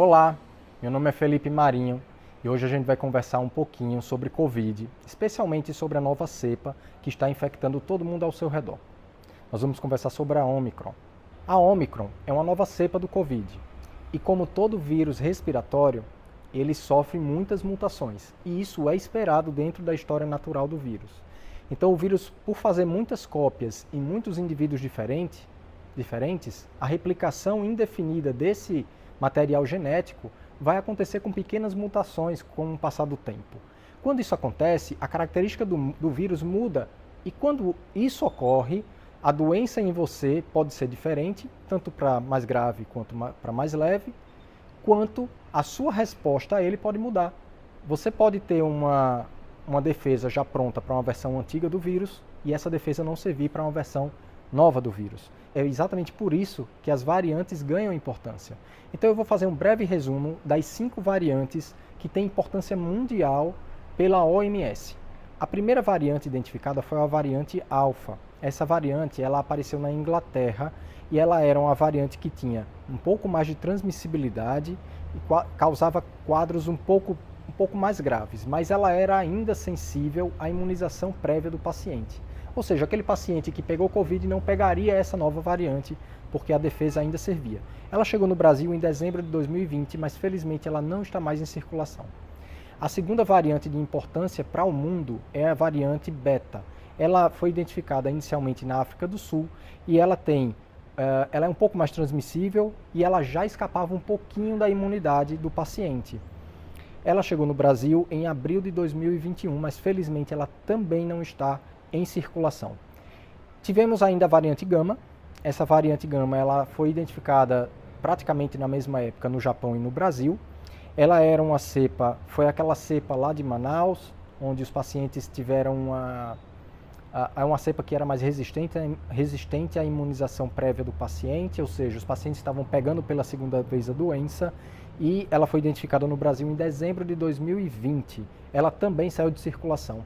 Olá, meu nome é Felipe Marinho e hoje a gente vai conversar um pouquinho sobre Covid, especialmente sobre a nova cepa que está infectando todo mundo ao seu redor. Nós vamos conversar sobre a Omicron. A Omicron é uma nova cepa do Covid e, como todo vírus respiratório, ele sofre muitas mutações e isso é esperado dentro da história natural do vírus. Então o vírus, por fazer muitas cópias em muitos indivíduos diferentes, a replicação indefinida desse material genético vai acontecer com pequenas mutações com o passar do tempo. Quando isso acontece, a característica do vírus muda e quando isso ocorre, a doença em você pode ser diferente, tanto para mais grave quanto para mais leve, quanto a sua resposta a ele pode mudar. Você pode ter uma defesa já pronta para uma versão antiga do vírus e essa defesa não servir para uma versão nova do vírus. É exatamente por isso que as variantes ganham importância. Então eu vou fazer um breve resumo das 5 variantes que têm importância mundial pela OMS. A primeira variante identificada foi a variante Alpha. Essa variante ela apareceu na Inglaterra e ela era uma variante que tinha um pouco mais de transmissibilidade e causava quadros um pouco mais graves, mas ela era ainda sensível à imunização prévia do paciente. Ou seja, aquele paciente que pegou Covid não pegaria essa nova variante, porque a defesa ainda servia. Ela chegou no Brasil em dezembro de 2020, mas felizmente ela não está mais em circulação. A segunda variante de importância para o mundo é a variante Beta. Ela foi identificada inicialmente na África do Sul e ela é um pouco mais transmissível e ela já escapava um pouquinho da imunidade do paciente. Ela chegou no Brasil em abril de 2021, mas felizmente ela também não está em circulação. Tivemos ainda a variante Gama. Essa variante Gama ela foi identificada praticamente na mesma época no Japão e no Brasil. Ela era uma cepa, foi aquela cepa lá de Manaus, onde os pacientes tiveram uma cepa que era mais resistente à imunização prévia do paciente, ou seja, os pacientes estavam pegando pela segunda vez a doença, e ela foi identificada no Brasil em dezembro de 2020. Ela também saiu de circulação.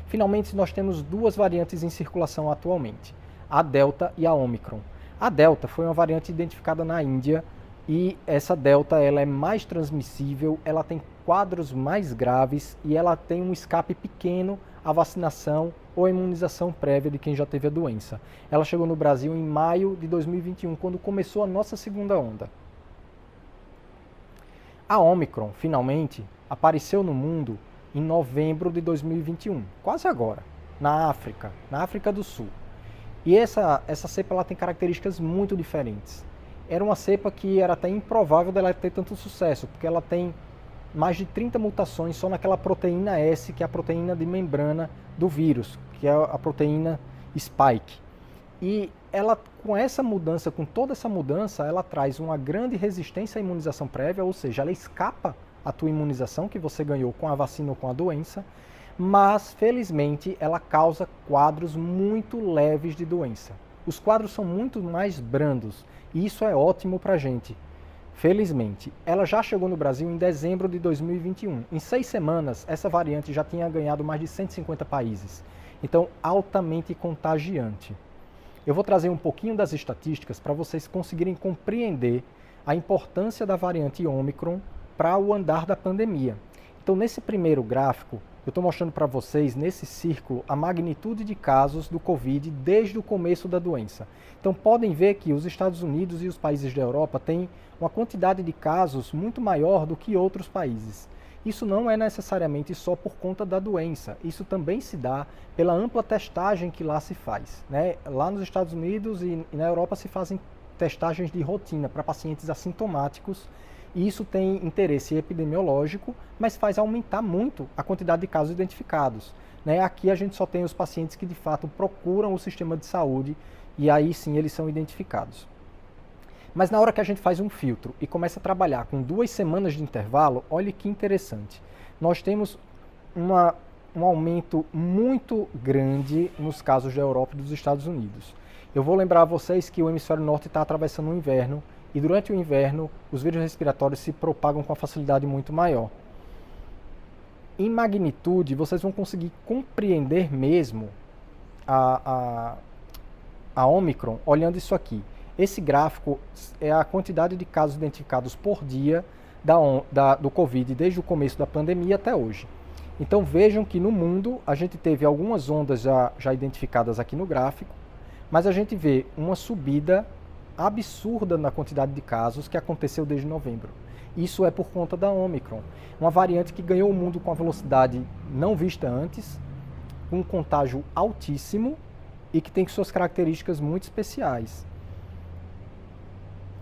Finalmente, nós temos 2 variantes em circulação atualmente, a Delta e a Omicron. A Delta foi uma variante identificada na Índia e essa Delta ela é mais transmissível, ela tem quadros mais graves e ela tem um escape pequeno à vacinação ou à imunização prévia de quem já teve a doença. Ela chegou no Brasil em maio de 2021, quando começou a nossa segunda onda. A Omicron, finalmente, apareceu no mundo em novembro de 2021, quase agora, na África do Sul. E essa cepa ela tem características muito diferentes. Era uma cepa que era até improvável dela ter tanto sucesso, porque ela tem mais de 30 mutações só naquela proteína S, que é a proteína de membrana do vírus, que é a proteína spike. E ela, com toda essa mudança, ela traz uma grande resistência à imunização prévia, ou seja, ela escapa a tua imunização que você ganhou com a vacina ou com a doença, mas felizmente ela causa quadros muito leves de doença. Os quadros são muito mais brandos e isso é ótimo para a gente. Felizmente, ela já chegou no Brasil em dezembro de 2021. Em 6 semanas, essa variante já tinha ganhado mais de 150 países. Então, altamente contagiante. Eu vou trazer um pouquinho das estatísticas para vocês conseguirem compreender a importância da variante Omicron para o andar da pandemia. Então, nesse primeiro gráfico, eu estou mostrando para vocês, nesse círculo, a magnitude de casos do Covid desde o começo da doença. Então, podem ver que os Estados Unidos e os países da Europa têm uma quantidade de casos muito maior do que outros países. Isso não é necessariamente só por conta da doença, isso também se dá pela ampla testagem que lá se faz, né? Lá nos Estados Unidos e na Europa se fazem testagens de rotina para pacientes assintomáticos, e isso tem interesse epidemiológico, mas faz aumentar muito a quantidade de casos identificados, né? Aqui a gente só tem os pacientes que de fato procuram o sistema de saúde e aí sim eles são identificados. Mas na hora que a gente faz um filtro e começa a trabalhar com 2 semanas de intervalo, olha que interessante. Nós temos um aumento muito grande nos casos da Europa e dos Estados Unidos. Eu vou lembrar a vocês que o hemisfério norte está atravessando o inverno e durante o inverno os vírus respiratórios se propagam com uma facilidade muito maior. Em magnitude, vocês vão conseguir compreender mesmo a Omicron olhando isso aqui. Esse gráfico é a quantidade de casos identificados por dia do Covid desde o começo da pandemia até hoje. Então vejam que no mundo a gente teve algumas ondas já identificadas aqui no gráfico, mas a gente vê uma subida absurda na quantidade de casos que aconteceu desde novembro. Isso é por conta da Omicron, uma variante que ganhou o mundo com a velocidade não vista antes, com um contágio altíssimo e que tem suas características muito especiais.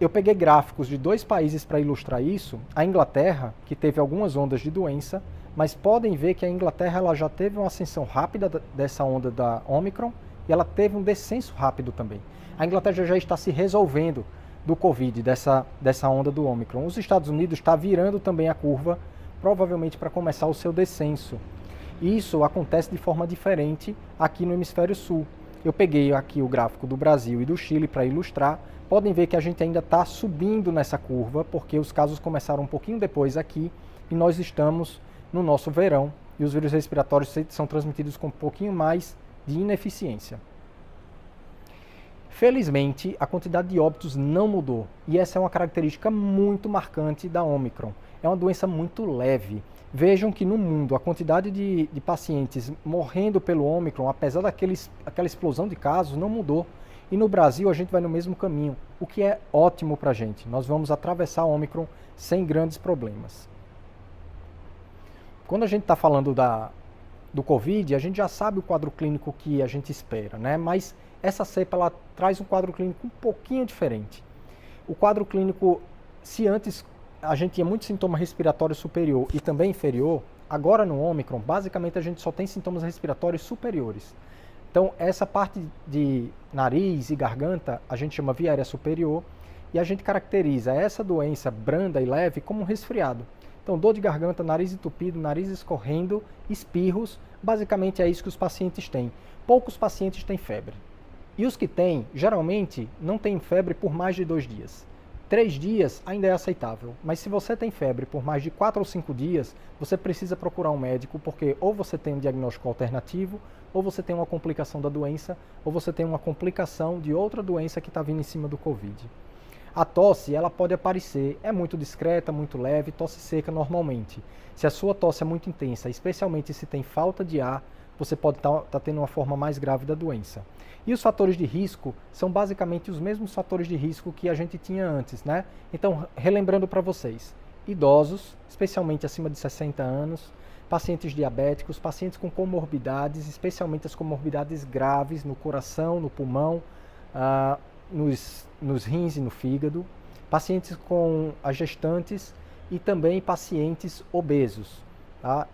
Eu peguei gráficos de 2 países para ilustrar isso. A Inglaterra, que teve algumas ondas de doença, mas podem ver que a Inglaterra ela já teve uma ascensão rápida dessa onda da Omicron e ela teve um descenso rápido também. A Inglaterra já está se resolvendo do Covid, dessa onda do Omicron. Os Estados Unidos está virando também a curva, provavelmente para começar o seu descenso. Isso acontece de forma diferente aqui no hemisfério sul. Eu peguei aqui o gráfico do Brasil e do Chile para ilustrar. Podem ver que a gente ainda está subindo nessa curva, porque os casos começaram um pouquinho depois aqui e nós estamos no nosso verão e os vírus respiratórios são transmitidos com um pouquinho mais de ineficiência. Felizmente, a quantidade de óbitos não mudou e essa é uma característica muito marcante da Omicron. É uma doença muito leve. Vejam que no mundo a quantidade de pacientes morrendo pelo Omicron, apesar daquela explosão de casos, não mudou. E no Brasil a gente vai no mesmo caminho, o que é ótimo para a gente. Nós vamos atravessar a Omicron sem grandes problemas. Quando a gente está falando do Covid, a gente já sabe o quadro clínico que a gente espera, né? Mas essa cepa ela traz um quadro clínico um pouquinho diferente. O quadro clínico, se antes a gente tinha muito sintoma respiratório superior e também inferior, agora no Omicron, basicamente a gente só tem sintomas respiratórios superiores. Então, essa parte de nariz e garganta a gente chama via aérea superior e a gente caracteriza essa doença branda e leve como um resfriado. Então, dor de garganta, nariz entupido, nariz escorrendo, espirros, basicamente é isso que os pacientes têm. Poucos pacientes têm febre. E os que têm, geralmente, não têm febre por mais de 2 dias. 3 dias ainda é aceitável, mas se você tem febre por mais de 4 ou 5 dias, você precisa procurar um médico, porque ou você tem um diagnóstico alternativo, ou você tem uma complicação da doença, ou você tem uma complicação de outra doença que está vindo em cima do Covid. A tosse, ela pode aparecer, é muito discreta, muito leve, tosse seca normalmente. Se a sua tosse é muito intensa, especialmente se tem falta de ar, você pode estar tendo uma forma mais grave da doença. E os fatores de risco são basicamente os mesmos fatores de risco que a gente tinha antes, né? Então, relembrando para vocês, idosos, especialmente acima de 60 anos, pacientes diabéticos, pacientes com comorbidades, especialmente as comorbidades graves no coração, no pulmão, nos rins e no fígado, pacientes com as gestantes e também pacientes obesos. Tá?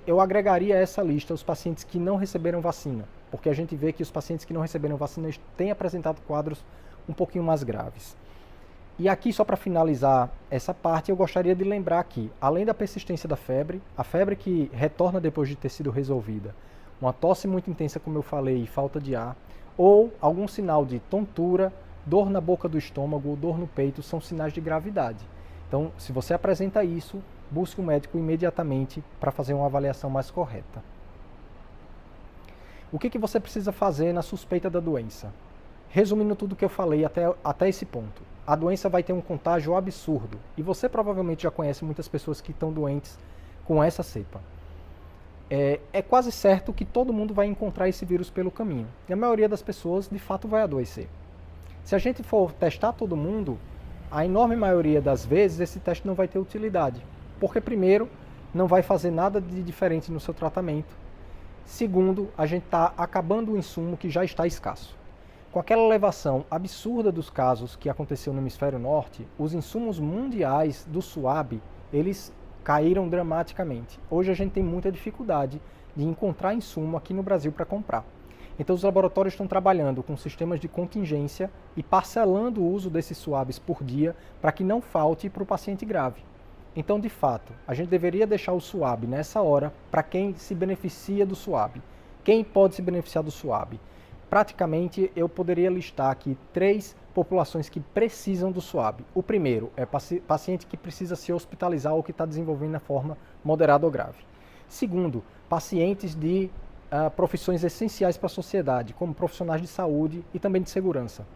Eu agregaria a essa lista os pacientes que não receberam vacina, porque a gente vê que os pacientes que não receberam vacina têm apresentado quadros um pouquinho mais graves. E aqui, só para finalizar essa parte, eu gostaria de lembrar que, além da persistência da febre, a febre que retorna depois de ter sido resolvida, uma tosse muito intensa, como eu falei, e falta de ar, ou algum sinal de tontura, dor na boca do estômago ou dor no peito, são sinais de gravidade. Então, se você apresenta isso, busque um médico imediatamente para fazer uma avaliação mais correta. O que você precisa fazer na suspeita da doença? Resumindo tudo o que eu falei até esse ponto, a doença vai ter um contágio absurdo e você provavelmente já conhece muitas pessoas que estão doentes com essa cepa. É quase certo que todo mundo vai encontrar esse vírus pelo caminho e a maioria das pessoas de fato vai adoecer. Se a gente for testar todo mundo, a enorme maioria das vezes esse teste não vai ter utilidade, porque primeiro, não vai fazer nada de diferente no seu tratamento. Segundo, a gente está acabando o insumo que já está escasso. Com aquela elevação absurda dos casos que aconteceu no hemisfério norte, os insumos mundiais do SUAB, eles caíram dramaticamente. Hoje a gente tem muita dificuldade de encontrar insumo aqui no Brasil para comprar. Então os laboratórios estão trabalhando com sistemas de contingência e parcelando o uso desses SUABs por dia para que não falte para o paciente grave. Então, de fato, a gente deveria deixar o SUAB nessa hora para quem se beneficia do SUAB. Quem pode se beneficiar do SUAB? Praticamente, eu poderia listar aqui 3 populações que precisam do SUAB. O primeiro é paciente que precisa se hospitalizar ou que está desenvolvendo a forma moderada ou grave. Segundo, pacientes de profissões essenciais para a sociedade, como profissionais de saúde e também de segurança.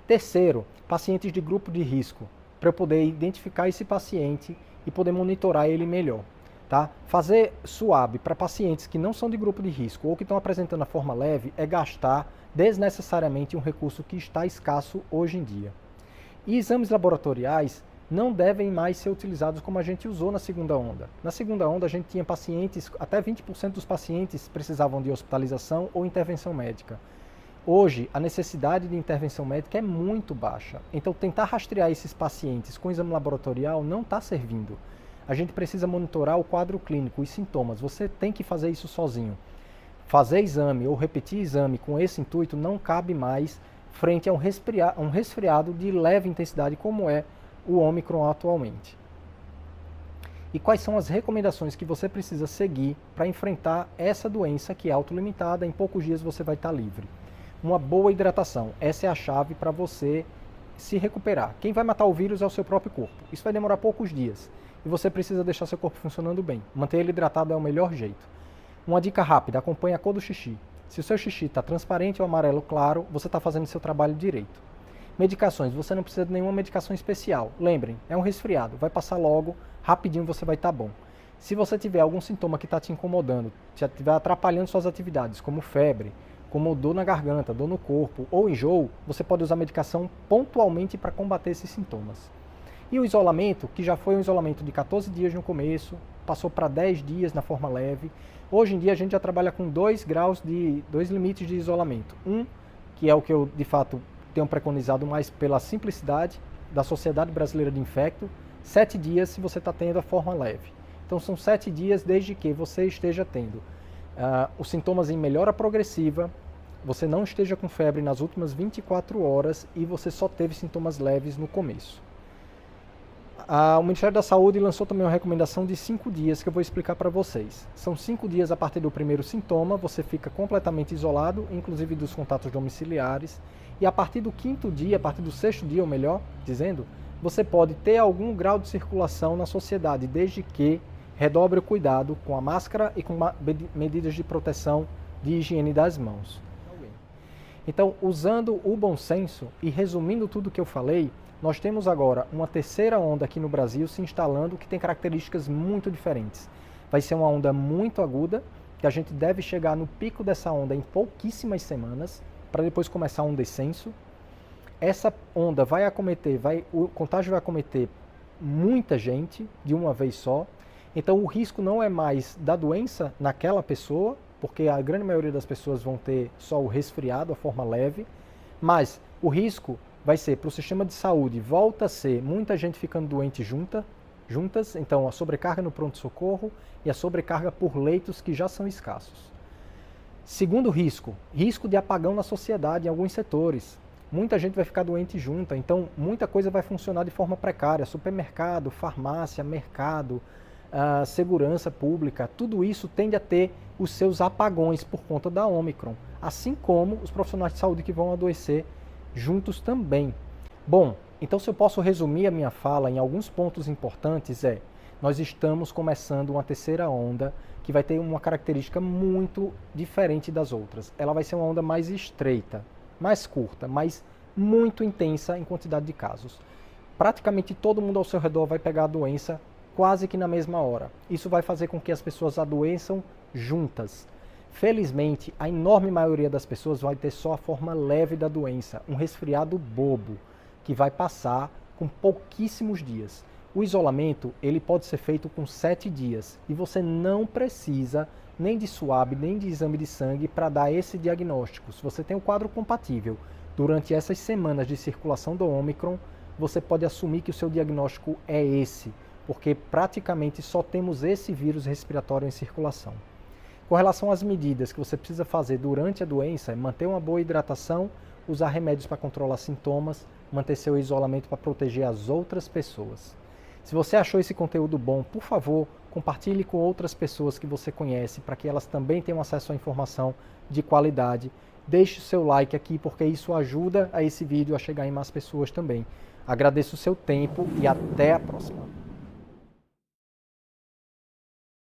Terceiro, pacientes de grupo de risco, para eu poder identificar esse paciente e poder monitorar ele melhor. Tá? Fazer SWAB para pacientes que não são de grupo de risco ou que estão apresentando a forma leve é gastar desnecessariamente um recurso que está escasso hoje em dia. E exames laboratoriais não devem mais ser utilizados como a gente usou na segunda onda. Na segunda onda a gente tinha pacientes, até 20% dos pacientes precisavam de hospitalização ou intervenção médica. Hoje, a necessidade de intervenção médica é muito baixa. Então, tentar rastrear esses pacientes com exame laboratorial não está servindo. A gente precisa monitorar o quadro clínico, os sintomas. Você tem que fazer isso sozinho. Fazer exame ou repetir exame com esse intuito não cabe mais frente a um resfriado de leve intensidade como é o Ômicron atualmente. E quais são as recomendações que você precisa seguir para enfrentar essa doença que é autolimitada, em poucos dias você vai estar livre. Uma boa hidratação, essa é a chave para você se recuperar. Quem vai matar o vírus é o seu próprio corpo. Isso vai demorar poucos dias e você precisa deixar seu corpo funcionando bem. Manter ele hidratado é o melhor jeito. Uma dica rápida, acompanhe a cor do xixi. Se o seu xixi está transparente ou amarelo claro, você está fazendo seu trabalho direito. Medicações, você não precisa de nenhuma medicação especial. Lembrem, é um resfriado, vai passar logo, rapidinho você vai estar bom. Se você tiver algum sintoma que está te incomodando, já estiver atrapalhando suas atividades, como febre, como dor na garganta, dor no corpo ou enjoo, você pode usar medicação pontualmente para combater esses sintomas. E o isolamento, que já foi um isolamento de 14 dias no começo, passou para 10 dias na forma leve. Hoje em dia a gente já trabalha com dois limites de isolamento. Um, que é o que eu de fato tenho preconizado mais pela simplicidade da Sociedade Brasileira de Infecto, 7 dias se você está tendo a forma leve. Então são 7 dias desde que você esteja tendo os sintomas em melhora progressiva, você não esteja com febre nas últimas 24 horas e você só teve sintomas leves no começo. O Ministério da Saúde lançou também uma recomendação de 5 dias que eu vou explicar para vocês. São 5 dias a partir do primeiro sintoma, você fica completamente isolado, inclusive dos contatos domiciliares, e a partir do 5º dia, a partir do 6º dia, ou melhor dizendo, você pode ter algum grau de circulação na sociedade, desde que redobre o cuidado com a máscara e com medidas de proteção de higiene das mãos. Então, usando o bom senso e resumindo tudo o que eu falei, nós temos agora uma terceira onda aqui no Brasil se instalando que tem características muito diferentes. Vai ser uma onda muito aguda, que a gente deve chegar no pico dessa onda em pouquíssimas semanas, para depois começar um descenso. Essa onda vai acometer, o contágio vai acometer muita gente de uma vez só. Então o risco não é mais da doença naquela pessoa, porque a grande maioria das pessoas vão ter só o resfriado, a forma leve, mas o risco vai ser para o sistema de saúde, volta a ser muita gente ficando doente juntas, então a sobrecarga no pronto-socorro e a sobrecarga por leitos que já são escassos. Segundo risco de apagão na sociedade em alguns setores. Muita gente vai ficar doente junta, então muita coisa vai funcionar de forma precária, supermercado, farmácia, mercado, segurança pública, tudo isso tende a ter os seus apagões por conta da Ômicron, assim como os profissionais de saúde que vão adoecer juntos também. Bom, então se eu posso resumir a minha fala em alguns pontos importantes nós estamos começando uma terceira onda que vai ter uma característica muito diferente das outras. Ela vai ser uma onda mais estreita, mais curta, mas muito intensa em quantidade de casos. Praticamente todo mundo ao seu redor vai pegar a doença quase que na mesma hora. Isso vai fazer com que as pessoas adoeçam juntas. Felizmente, a enorme maioria das pessoas vai ter só a forma leve da doença, um resfriado bobo, que vai passar com pouquíssimos dias. O isolamento ele pode ser feito com 7 dias e você não precisa nem de SWAB, nem de exame de sangue para dar esse diagnóstico. Se você tem um quadro compatível durante essas semanas de circulação do Ômicron, você pode assumir que o seu diagnóstico é esse, porque praticamente só temos esse vírus respiratório em circulação. Com relação às medidas que você precisa fazer durante a doença, é manter uma boa hidratação, usar remédios para controlar sintomas, manter seu isolamento para proteger as outras pessoas. Se você achou esse conteúdo bom, por favor, compartilhe com outras pessoas que você conhece, para que elas também tenham acesso à informação de qualidade. Deixe o seu like aqui, porque isso ajuda a esse vídeo a chegar em mais pessoas também. Agradeço o seu tempo e até a próxima.